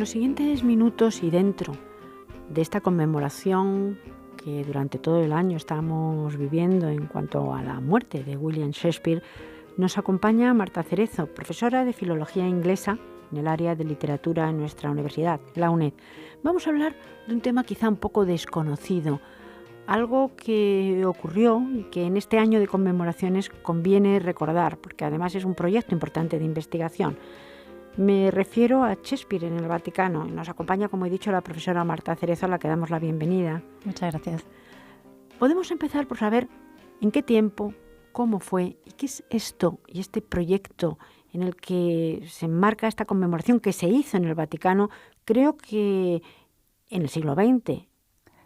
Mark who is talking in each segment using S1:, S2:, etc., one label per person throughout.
S1: los siguientes minutos y dentro de esta conmemoración que durante todo el año estamos viviendo en cuanto a la muerte de William Shakespeare, nos acompaña Marta Cerezo, profesora de Filología Inglesa en el área de literatura en nuestra universidad, la UNED. Vamos a hablar de un tema quizá un poco desconocido, algo que ocurrió y que en este año de conmemoraciones conviene recordar, porque además es un proyecto importante de investigación. Me refiero a Shakespeare en el Vaticano. Nos acompaña, como he dicho, la profesora Marta Cerezo, a la que damos la bienvenida.
S2: Muchas gracias.
S1: Podemos empezar por saber en qué tiempo, cómo fue y qué es esto y este proyecto en el que se enmarca esta conmemoración que se hizo en el Vaticano, creo que en el siglo XX.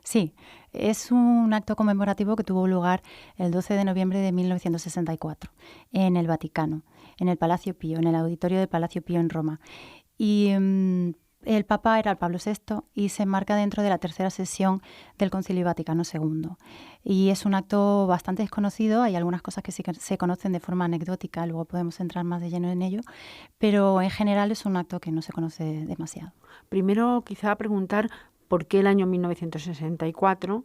S2: Sí, es un acto conmemorativo que tuvo lugar el 12 de noviembre de 1964 en el Vaticano, en el Palacio Pío, en el auditorio del Palacio Pío en Roma. Y el Papa era el Pablo VI y se enmarca dentro de la tercera sesión del Concilio Vaticano II. Y es un acto bastante desconocido, hay algunas cosas que sí que se conocen de forma anecdótica, luego podemos entrar más de lleno en ello, pero en general es un acto que no se conoce demasiado.
S1: Primero, quizá preguntar por qué el año 1964,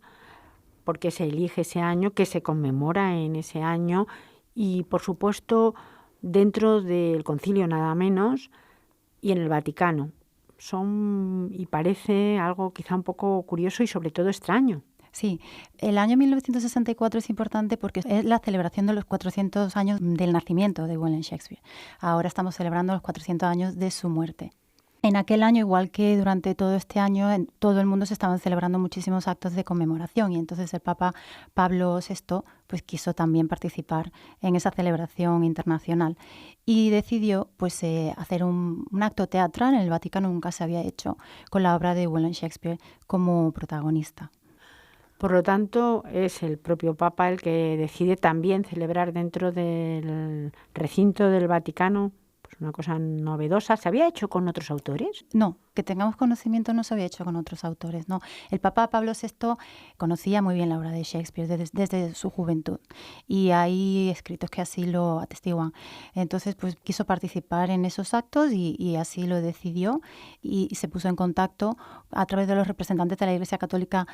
S1: por qué se elige ese año, qué se conmemora en ese año y, por supuesto, dentro del concilio nada menos y en el Vaticano. Son, y parece algo quizá un poco curioso y sobre todo extraño.
S2: Sí, el año 1964 es importante porque es la celebración de los 400 años del nacimiento de William Shakespeare. Ahora estamos celebrando los 400 años de su muerte. En aquel año, igual que durante todo este año, en todo el mundo se estaban celebrando muchísimos actos de conmemoración y entonces el Papa Pablo VI pues, quiso también participar en esa celebración internacional y decidió pues, hacer un acto teatral en el Vaticano, nunca se había hecho, con la obra de William Shakespeare como protagonista.
S1: Por lo tanto, es el propio Papa el que decide también celebrar dentro del recinto del Vaticano una cosa novedosa. ¿Se había hecho con otros autores?
S2: No, que tengamos conocimiento no se había hecho con otros autores, no. El Papa Pablo VI conocía muy bien la obra de Shakespeare desde su juventud y hay escritos que así lo atestiguan. Entonces, pues quiso participar en esos actos y así lo decidió y se puso en contacto a través de los representantes de la Iglesia Católica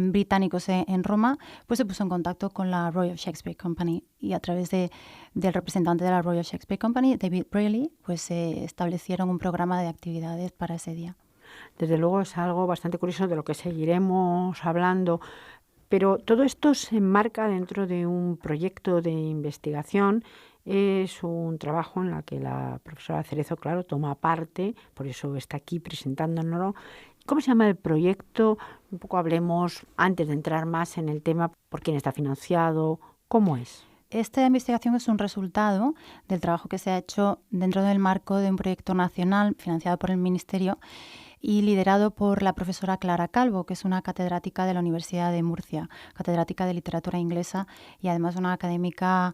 S2: británicos en Roma, pues se puso en contacto con la Royal Shakespeare Company y a través del representante de la Royal Shakespeare Company, David Brearley, pues se establecieron un programa de actividades para ese día.
S1: Desde luego es algo bastante curioso de lo que seguiremos hablando, pero todo esto se enmarca dentro de un proyecto de investigación. Es un trabajo en el que la profesora Cerezo, claro, toma parte, por eso está aquí presentándonoslo. ¿Cómo se llama el proyecto? Un poco hablemos, antes de entrar más en el tema, por quién está financiado, cómo es.
S2: Esta investigación es un resultado del trabajo que se ha hecho dentro del marco de un proyecto nacional financiado por el Ministerio y liderado por la profesora Clara Calvo, que es una catedrática de la Universidad de Murcia, catedrática de literatura inglesa y además una académica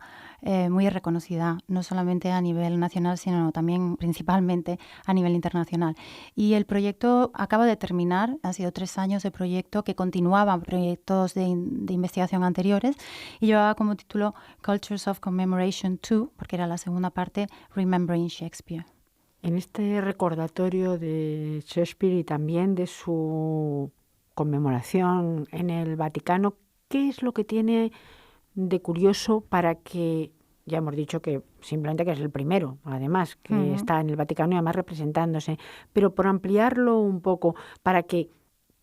S2: muy reconocida, no solamente a nivel nacional, sino también principalmente a nivel internacional. Y el proyecto acaba de terminar, han sido 3 años de proyecto que continuaban proyectos de investigación anteriores y llevaba como título Cultures of Commemoration 2, porque era la segunda parte, Remembering Shakespeare.
S1: En este recordatorio de Shakespeare y también de su conmemoración en el Vaticano, ¿qué es lo que tiene de curioso para que, ya hemos dicho que simplemente que es el primero, además, que está en el Vaticano y además representándose, pero por ampliarlo un poco, para que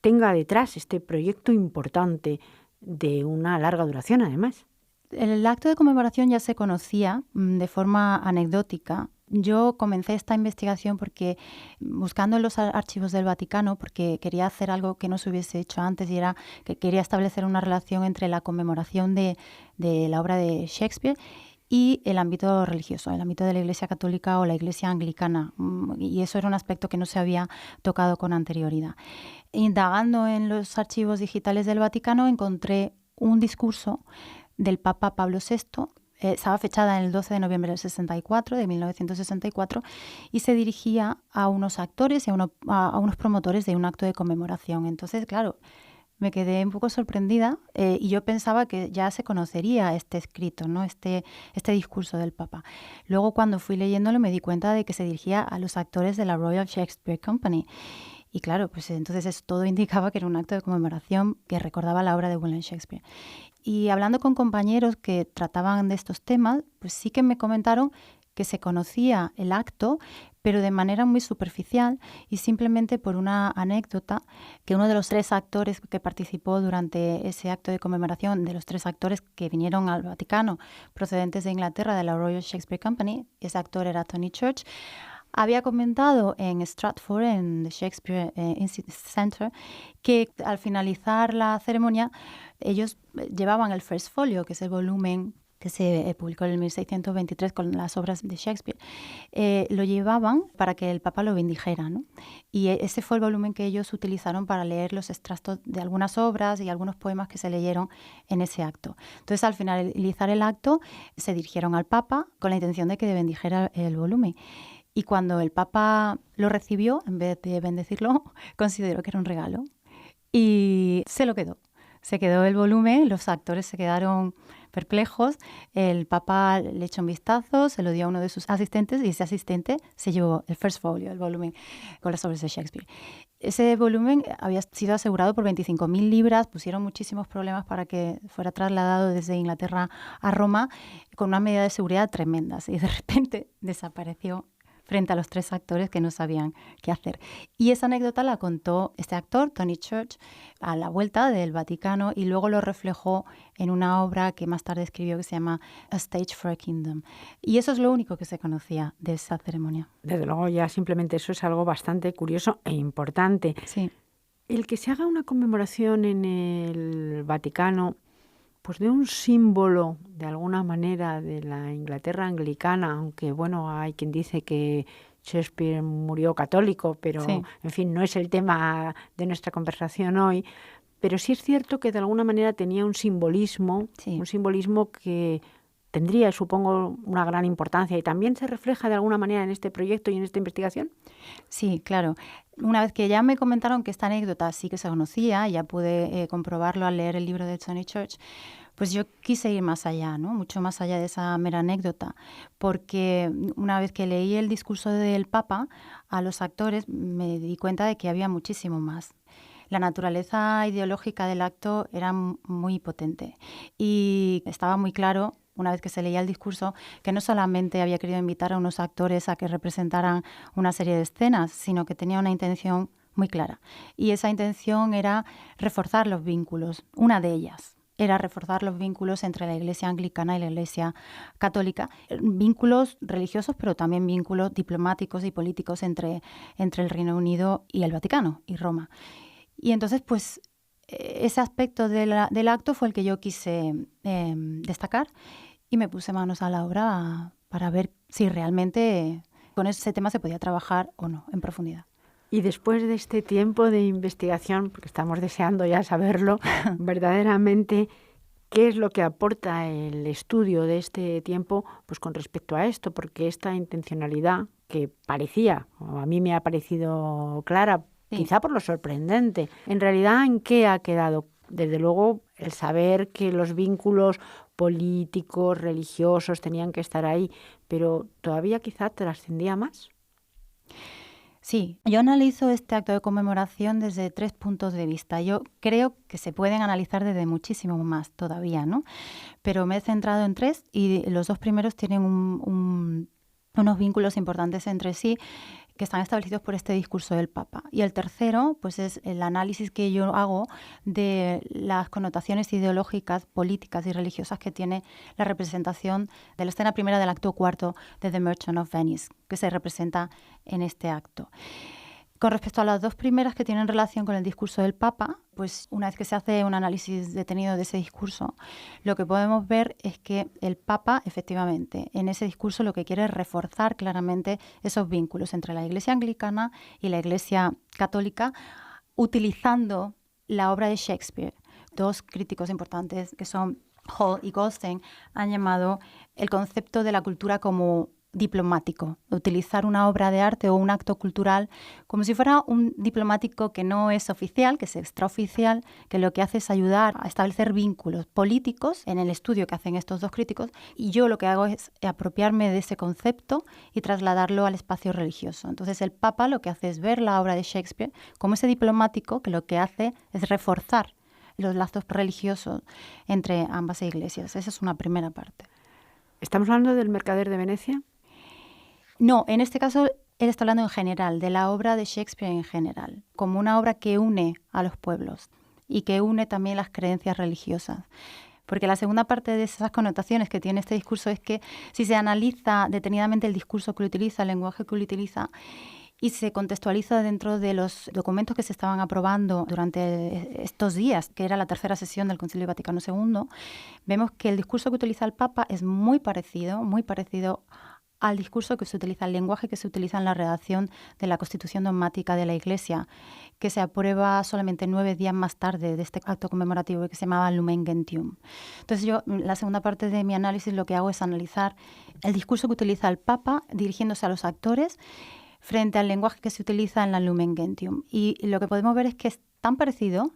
S1: tenga detrás este proyecto importante de una larga duración además?
S2: El acto de conmemoración ya se conocía de forma anecdótica. Yo comencé esta investigación porque buscando en los archivos del Vaticano, porque quería hacer algo que no se hubiese hecho antes y era que quería establecer una relación entre la conmemoración de la obra de Shakespeare y el ámbito religioso, el ámbito de la Iglesia Católica o la Iglesia Anglicana. Y eso era un aspecto que no se había tocado con anterioridad. Indagando en los archivos digitales del Vaticano encontré un discurso del Papa Pablo VI, estaba fechada en el 12 de noviembre de 1964, y se dirigía a unos actores y a unos promotores de un acto de conmemoración. Entonces, claro, me quedé un poco sorprendida y yo pensaba que ya se conocería este escrito, ¿no? Este discurso del Papa. Luego, cuando fui leyéndolo, me di cuenta de que se dirigía a los actores de la Royal Shakespeare Company. Y claro, pues entonces eso todo indicaba que era un acto de conmemoración que recordaba la obra de William Shakespeare. Y hablando con compañeros que trataban de estos temas, pues sí que me comentaron que se conocía el acto, pero de manera muy superficial y simplemente por una anécdota que uno de los 3 actores que participó durante ese acto de conmemoración, de los 3 actores que vinieron al Vaticano procedentes de Inglaterra, de la Royal Shakespeare Company, ese actor era Tony Church, había comentado en Stratford, en the Shakespeare Institute Center, que al finalizar la ceremonia ellos llevaban el First Folio, que es el volumen que se publicó en 1623 con las obras de Shakespeare, lo llevaban para que el Papa lo bendijera, ¿no? Y ese fue el volumen que ellos utilizaron para leer los extractos de algunas obras y algunos poemas que se leyeron en ese acto. Entonces, al finalizar el acto, se dirigieron al Papa con la intención de que bendijera el volumen. Y cuando el Papa lo recibió, en vez de bendecirlo, consideró que era un regalo y se lo quedó. Se quedó el volumen, los actores se quedaron perplejos, el Papa le echó un vistazo, se lo dio a uno de sus asistentes y ese asistente se llevó el First Folio, el volumen con las obras de Shakespeare. Ese volumen había sido asegurado por 25.000 libras, pusieron muchísimos problemas para que fuera trasladado desde Inglaterra a Roma con una medida de seguridad tremendas y de repente desapareció frente a los 3 actores que no sabían qué hacer. Y esa anécdota la contó este actor, Tony Church, a la vuelta del Vaticano y luego lo reflejó en una obra que más tarde escribió que se llama A Stage for a Kingdom. Y eso es lo único que se conocía de esa ceremonia.
S1: Desde luego ya simplemente eso es algo bastante curioso e importante.
S2: Sí.
S1: El que se haga una conmemoración en el Vaticano pues de un símbolo, de alguna manera, de la Inglaterra anglicana, aunque, bueno, hay quien dice que Shakespeare murió católico, pero,
S2: Sí.
S1: en fin, no es el tema de nuestra conversación hoy, pero sí es cierto que de alguna manera tenía un simbolismo que tendría, supongo, una gran importancia y también se refleja de alguna manera en este proyecto y en esta investigación.
S2: Sí, claro. Una vez que ya me comentaron que esta anécdota sí que se conocía, ya pude comprobarlo al leer el libro de Tony Church, pues yo quise ir más allá, ¿no? Mucho más allá de esa mera anécdota, porque una vez que leí el discurso del Papa a los actores me di cuenta de que había muchísimo más. La naturaleza ideológica del acto era muy potente y estaba muy claro, una vez que se leía el discurso, que no solamente había querido invitar a unos actores a que representaran una serie de escenas, sino que tenía una intención muy clara. Y esa intención era reforzar los vínculos, una de ellas era reforzar los vínculos entre la Iglesia anglicana y la Iglesia católica, vínculos religiosos, pero también vínculos diplomáticos y políticos entre el Reino Unido y el Vaticano y Roma. Y entonces, pues, ese aspecto del acto fue el que yo quise destacar y me puse manos a la obra para ver si realmente con ese tema se podía trabajar o no en profundidad.
S1: Y después de este tiempo de investigación, porque estamos deseando ya saberlo, verdaderamente, ¿qué es lo que aporta el estudio de este tiempo pues con respecto a esto? Porque esta intencionalidad que parecía, o a mí me ha parecido clara, quizá por lo sorprendente, en realidad, ¿en qué ha quedado? Desde luego, el saber que los vínculos políticos, religiosos tenían que estar ahí, pero todavía quizá trascendía más.
S2: Sí, yo analizo este acto de conmemoración desde 3 puntos de vista. Yo creo que se pueden analizar desde muchísimo más todavía, ¿no? Pero me he centrado en 3 y los 2 primeros tienen unos vínculos importantes entre sí que están establecidos por este discurso del Papa. Y el tercero, pues es el análisis que yo hago de las connotaciones ideológicas, políticas y religiosas que tiene la representación de la escena primera del acto cuarto de The Merchant of Venice, que se representa en este acto. Con respecto a las 2 primeras que tienen relación con el discurso del Papa, pues una vez que se hace un análisis detenido de ese discurso, lo que podemos ver es que el Papa, efectivamente, en ese discurso lo que quiere es reforzar claramente esos vínculos entre la Iglesia anglicana y la Iglesia católica, utilizando la obra de Shakespeare. 2 críticos importantes, que son Hall y Goldstein, han llamado el concepto de la cultura como diplomático, utilizar una obra de arte o un acto cultural como si fuera un diplomático que no es oficial, que es extraoficial, que lo que hace es ayudar a establecer vínculos políticos en el estudio que hacen estos dos críticos, y yo lo que hago es apropiarme de ese concepto y trasladarlo al espacio religioso. Entonces el Papa lo que hace es ver la obra de Shakespeare como ese diplomático que lo que hace es reforzar los lazos religiosos entre ambas iglesias. Esa es una primera parte.
S1: ¿Estamos hablando del Mercader de Venecia?
S2: No, en este caso él está hablando en general, de la obra de Shakespeare en general, como una obra que une a los pueblos y que une también las creencias religiosas. Porque la segunda parte de esas connotaciones que tiene este discurso es que si se analiza detenidamente el discurso que utiliza, el lenguaje que utiliza, y se contextualiza dentro de los documentos que se estaban aprobando durante estos días, que era la tercera sesión del Concilio Vaticano II, vemos que el discurso que utiliza el Papa es muy parecido al discurso que se utiliza, al lenguaje que se utiliza en la redacción de la Constitución dogmática de la Iglesia, que se aprueba solamente 9 días más tarde de este acto conmemorativo, que se llamaba Lumen Gentium. Entonces yo, la segunda parte de mi análisis, lo que hago es analizar el discurso que utiliza el Papa dirigiéndose a los actores frente al lenguaje que se utiliza en la Lumen Gentium. Y lo que podemos ver es que es tan parecido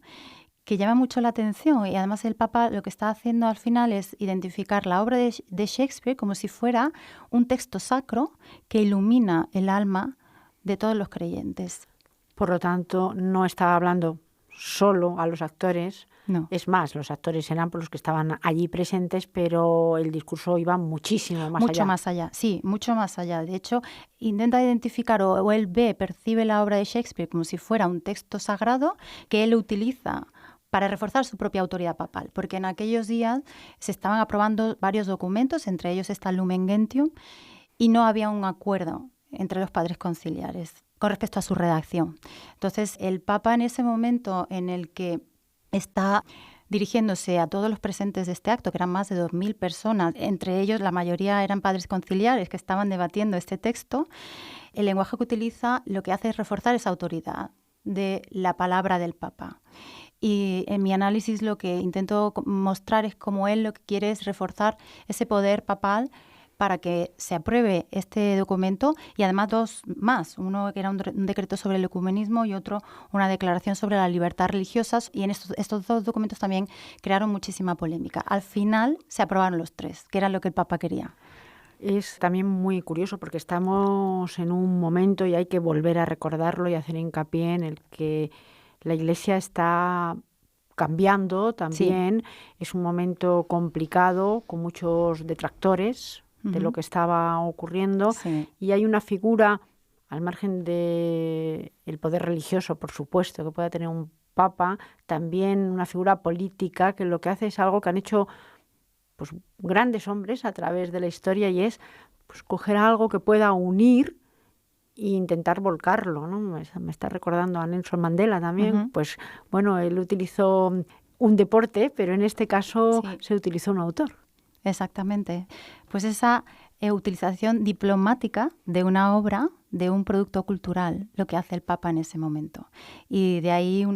S2: que llama mucho la atención, y además el Papa lo que está haciendo al final es identificar la obra de Shakespeare como si fuera un texto sacro que ilumina el alma de todos los creyentes.
S1: Por lo tanto, no estaba hablando solo a los actores.
S2: No.
S1: Es más, los actores eran los que estaban allí presentes, pero el discurso iba muchísimo más allá.
S2: Mucho más allá, sí, mucho más allá. De hecho, intenta identificar o él percibe la obra de Shakespeare como si fuera un texto sagrado que él utiliza para reforzar su propia autoridad papal, porque en aquellos días se estaban aprobando varios documentos, entre ellos está Lumen Gentium, y no había un acuerdo entre los padres conciliares con respecto a su redacción. Entonces, el Papa en ese momento en el que está dirigiéndose a todos los presentes de este acto, que eran más de 2.000 personas, entre ellos la mayoría eran padres conciliares que estaban debatiendo este texto, el lenguaje que utiliza lo que hace es reforzar esa autoridad de la palabra del Papa. Y en mi análisis lo que intento mostrar es cómo él lo que quiere es reforzar ese poder papal para que se apruebe este documento, y además dos más, uno que era un decreto sobre el ecumenismo y otro una declaración sobre la libertad religiosa, y en estos dos documentos también crearon muchísima polémica. Al final se aprobaron los tres, que era lo que el Papa quería.
S1: Es también muy curioso porque estamos en un momento, y hay que volver a recordarlo y hacer hincapié en el que la Iglesia está cambiando también. Sí. Es un momento complicado, con muchos detractores de lo que estaba ocurriendo. Sí. Y hay una figura, al margen del poder religioso, por supuesto, que pueda tener un papa, también una figura política que lo que hace es algo que han hecho pues grandes hombres a través de la historia, y es pues coger algo que pueda unir e intentar volcarlo, ¿no? Me está recordando a Nelson Mandela también. Pues bueno, él utilizó un deporte, pero en este caso sí, se utilizó un autor.
S2: Exactamente. Pues esa utilización diplomática de una obra, de un producto cultural, lo que hace el Papa en ese momento. Y de ahí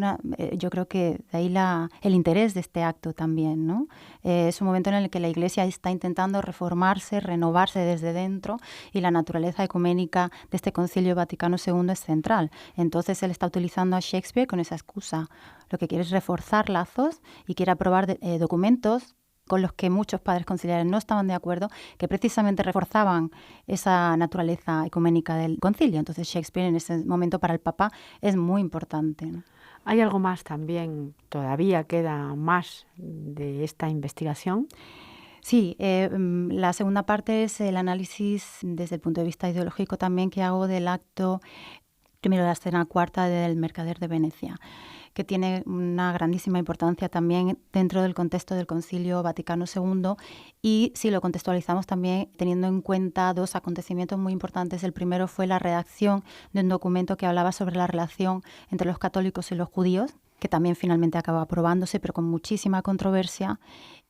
S2: yo creo que de ahí el interés de este acto también, ¿no? Es un momento en el que la Iglesia está intentando reformarse, renovarse desde dentro, y la naturaleza ecuménica de este Concilio Vaticano II es central. Entonces él está utilizando a Shakespeare con esa excusa. Lo que quiere es reforzar lazos y quiere aprobar documentos con los que muchos padres conciliares no estaban de acuerdo, que precisamente reforzaban esa naturaleza ecuménica del concilio. Entonces Shakespeare en ese momento para el Papa es muy importante, ¿no?
S1: ¿Hay algo más también? ¿Todavía queda más de esta investigación?
S2: Sí, la segunda parte es el análisis desde el punto de vista ideológico también que hago del acto primero de la escena cuarta del Mercader de Venecia, que tiene una grandísima importancia también dentro del contexto del Concilio Vaticano II, y si lo contextualizamos también teniendo en cuenta dos acontecimientos muy importantes. El primero fue la redacción de un documento que hablaba sobre la relación entre los católicos y los judíos, que también finalmente acabó aprobándose, pero con muchísima controversia,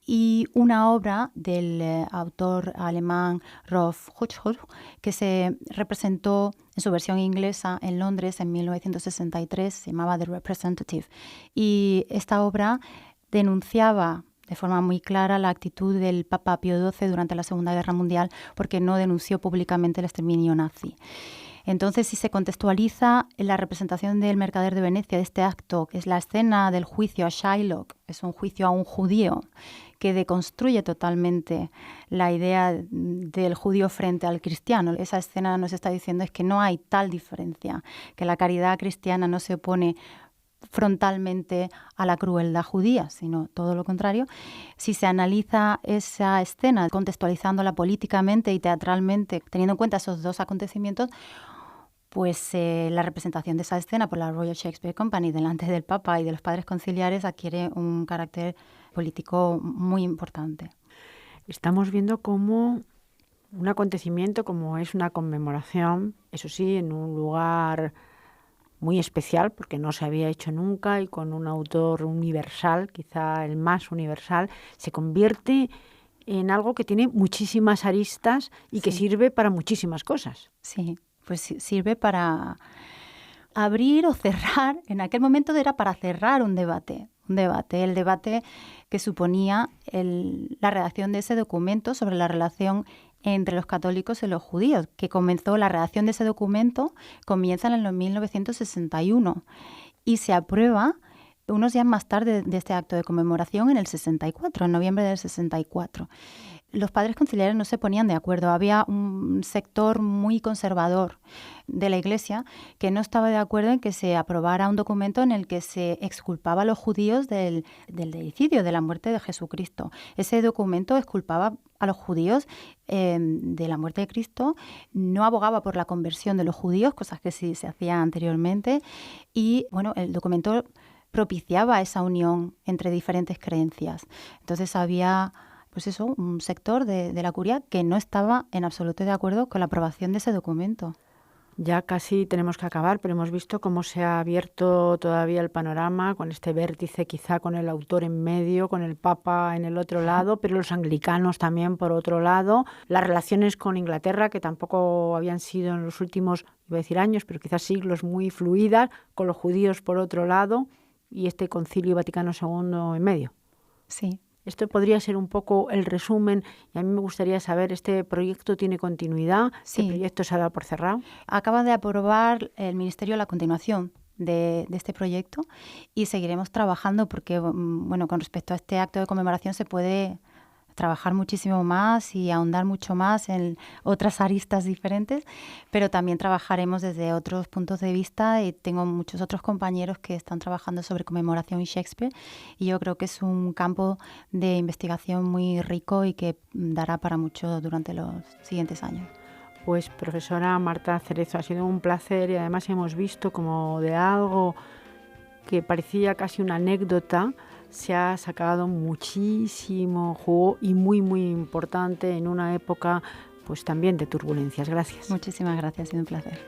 S2: y una obra del autor alemán Rolf Hochhuth, que se representó en su versión inglesa en Londres en 1963, se llamaba The Representative. Y esta obra denunciaba de forma muy clara la actitud del Papa Pío XII durante la Segunda Guerra Mundial, porque no denunció públicamente el exterminio nazi. Entonces, si se contextualiza la representación del Mercader de Venecia de este acto, que es la escena del juicio a Shylock, es un juicio a un judío que deconstruye totalmente la idea del judío frente al cristiano. Esa escena nos está diciendo es que no hay tal diferencia, que la caridad cristiana no se opone frontalmente a la crueldad judía, sino todo lo contrario. Si se analiza esa escena contextualizándola políticamente y teatralmente, teniendo en cuenta esos dos acontecimientos, pues la representación de esa escena por la Royal Shakespeare Company delante del Papa y de los padres conciliares adquiere un carácter político muy importante.
S1: Estamos viendo cómo un acontecimiento como es una conmemoración, eso sí, en un lugar muy especial, porque no se había hecho nunca y con un autor universal, quizá el más universal, se convierte en algo que tiene muchísimas aristas y que sirve para muchísimas cosas.
S2: Sí, pues sirve para abrir o cerrar. En aquel momento era para cerrar un debate, el debate que suponía la redacción de ese documento sobre la relación entre los católicos y los judíos, que comenzó, la redacción de ese documento comienza en el 1961 y se aprueba unos días más tarde de este acto de conmemoración en el 64, en noviembre del 64. Los padres conciliares no se ponían de acuerdo. Había un sector muy conservador de la Iglesia que no estaba de acuerdo en que se aprobara un documento en el que se exculpaba a los judíos del deicidio, de la muerte de Jesucristo. Ese documento exculpaba a los judíos de la muerte de Cristo, no abogaba por la conversión de los judíos, cosas que sí se hacía anteriormente, y bueno, el documento propiciaba esa unión entre diferentes creencias. Entonces había pues eso, un sector de la curia que no estaba en absoluto de acuerdo con la aprobación de ese documento.
S1: Ya casi tenemos que acabar, pero hemos visto cómo se ha abierto todavía el panorama con este vértice, quizá con el autor en medio, con el Papa en el otro lado, pero los anglicanos también por otro lado, las relaciones con Inglaterra, que tampoco habían sido en los últimos, iba a decir años, pero quizás siglos, muy fluidas, con los judíos por otro lado, y este Concilio Vaticano II en medio.
S2: Sí.
S1: Esto podría ser un poco el resumen y a mí me gustaría saber, ¿este proyecto tiene continuidad?
S2: Sí.
S1: ¿Este proyecto se ha dado por cerrado?
S2: Acaba de aprobar el Ministerio la continuación de este proyecto y seguiremos trabajando porque, bueno, con respecto a este acto de conmemoración se puede trabajar muchísimo más y ahondar mucho más en otras aristas diferentes, pero también trabajaremos desde otros puntos de vista y tengo muchos otros compañeros que están trabajando sobre conmemoración y Shakespeare y yo creo que es un campo de investigación muy rico y que dará para mucho durante los siguientes años.
S1: Pues profesora Marta Cerezo, ha sido un placer y además hemos visto como de algo que parecía casi una anécdota, se ha sacado muchísimo jugo y muy, muy importante en una época pues también de turbulencias. Gracias.
S2: Muchísimas gracias, ha sido un placer.